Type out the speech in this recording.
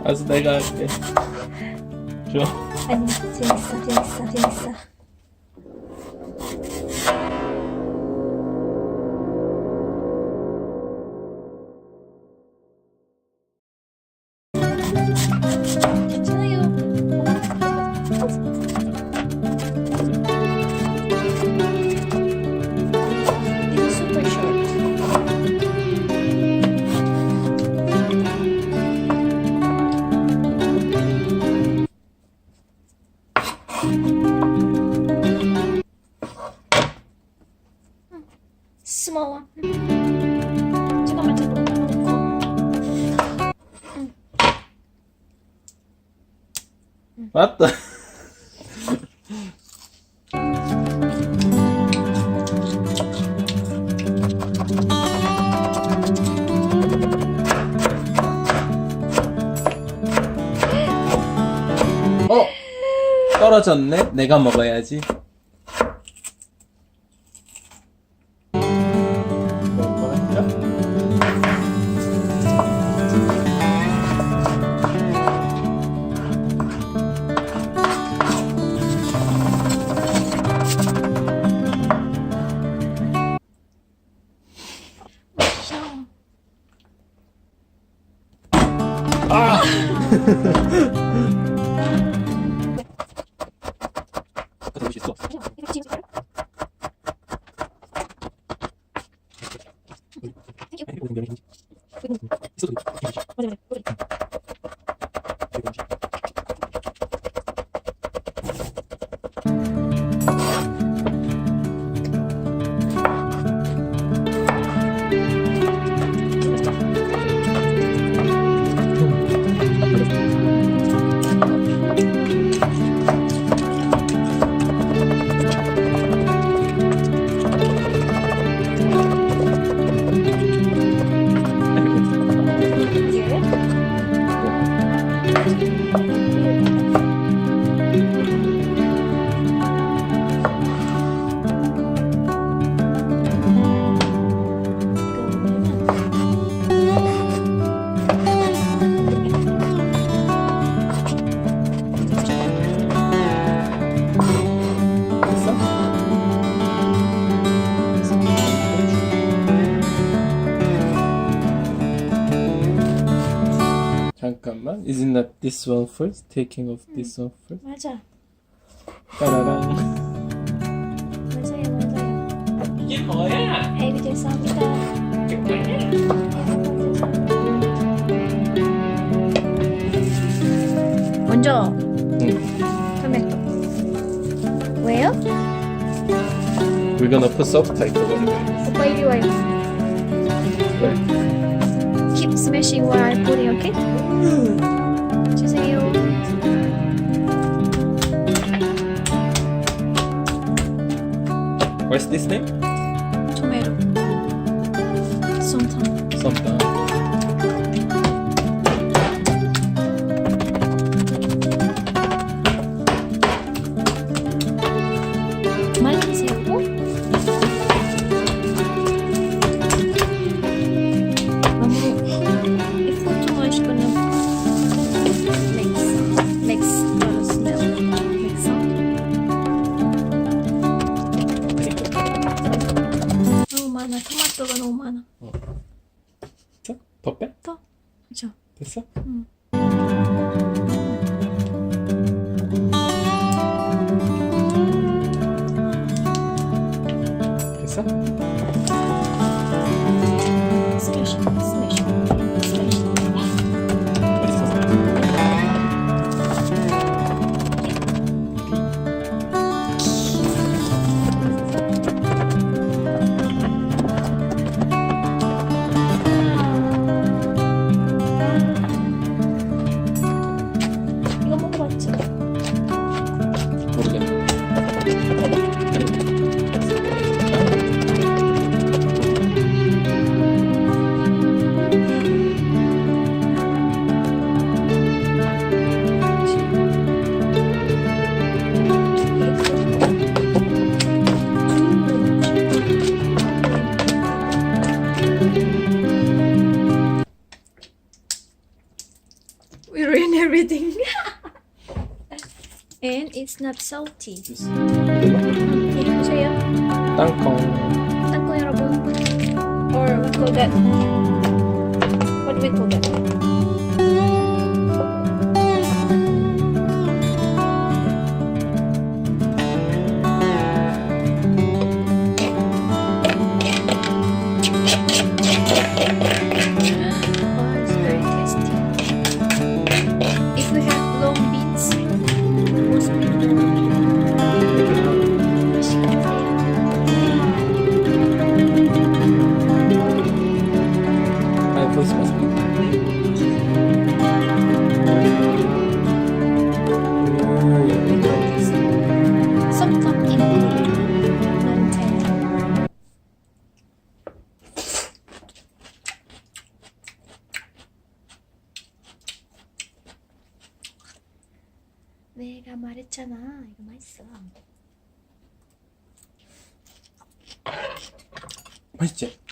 알았어, 내가 할게. 좋아. 아니, 재밌어. 괜찮아요. 이거 super short. small one. 잠깐만. 맞다. 떨어졌네? 내가 먹어야지. 아! 잠깐만, isn't that this one first? Taking off this one first? 맞아. 따라랑. 맞아요. 이게 뭐야? 에이, 됐습니다. 이게 뭐야? 먼저 응. 토마토. 왜요? We're gonna put subtitle on it. 오빠 이리 와요. 왜? Keep smashing while I put it, okay? 주세요. What's this name? 토마토. 솜탐. Somtam. 많이 세우고 너무 예쁘게 맛있거든. Mix 너무 많아. 토마토가 너무 많아. 됐어? 더 빼? 더? 그죠? 됐어? 응. 됐어? 스매시. 맛있어? 이거 먹어봤지? 모르겠네. It's not salty. This 예, 보세요. 땅콩. 땅콩 여러분. Or we call that. What do we call that? Oh, it's very tasty. If we have long beans, most people 아, 벌써 맛있겠다. Somtam in Korean. 내가 말했잖아. 이거 맛있어. 맛있지?